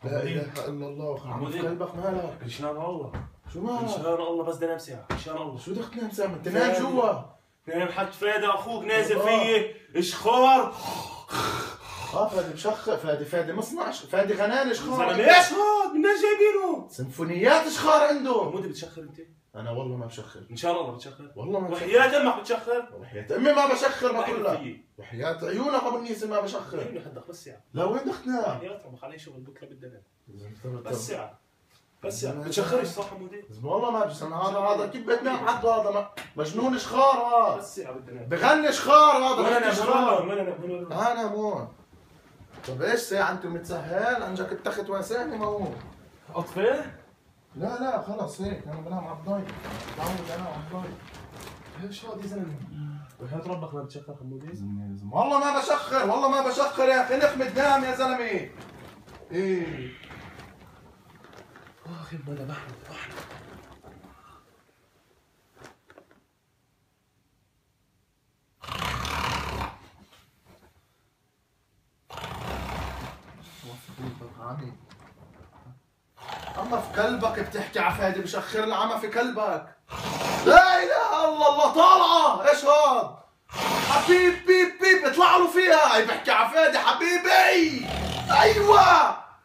لا اله الا الله وخلنا في قلبك مالك؟ ان شاء الله. شو مالك؟ ان شاء الله بس بدي انام ساعه ان شاء الله. شو بدك تنام ساعة؟ انت نايم جوا. نايم حد فادي اخوك نازل فيي اشخار. فادي بشخر، فادي مصنع، فادي غنان اشخار. زلمه ايش هاد؟ من وين جايبينه؟ سيمفونيات اشخار عنده. حمودي بتشخر انت؟ انا والله ما بشخر. ان شاء الله بتشخر. والله ما بشخر. وحياة امك بتشخر؟ وحياة امي ما بشخر ما احلف كلها. فيي. وحياة عيونك ابو النيسي ما بشخر. ابني حدك بس ساعه. لا وين بدك تنام؟ حياة امك علي شغل بكره بدي انام. بس بس ساعه. بس ساعه. بتشخرش صح حمودي؟ والله ما بجوز. هذا كيف بتنام حد؟ هذا مجنون اشخار هذا. بس ساعه بدي انام. بغني اشخار هذا. وين انا اشخار. وين انا تعال نامون. طب ايش ساعة انت متسهل؟ انجك اتخذ واسعني ما هو. اطفي؟ لا خلص هيك انا بنام على الضيق. تعود انام على الضيق. ايش هاد يا زلمه؟ وحياة ربك ما بتشخر حمودي؟ والله ما بشخر، والله ما بشخر يا اخي. نخمة نام يا زلمه. ايه اخي انا بحلم. عمي اما في كلبك بتحكي عفادي بشخر العمى في كلبك. لا اله الا الله. طالعه ايش هاد؟ حبيب بيب بيب اطلع له فيها. هي بحكي عفادي حبيبي.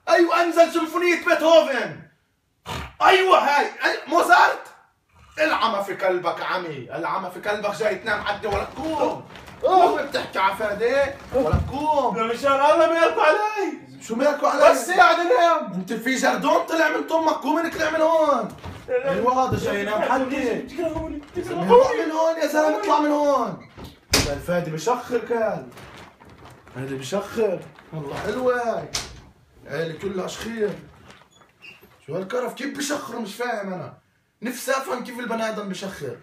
ايوه انزل سيمفونية بيتهوفن. ايوه هاي موزارت. العمى في كلبك عمي. العمى في كلبك جاي تنام عدي ولا تقوم. بتحكي عفادي ولا تقوم. لا مشان الله ما يقطع علي. شو مالكوا علي؟ بس قاعد انام. انت في جردون طلع من طمك. قوم اطلع من هون. ايوه هذا جاي ينام حدي. اطلع من هون يا زلمه. اطلع من هون. الفادي بشخر كان. هذا بشخر. والله حلوه هاي. عيلي كلها اشخير. شو هالكرف كيف بشخروا؟ مش فاهم انا. نفسي افهم كيف البني ادم بشخر.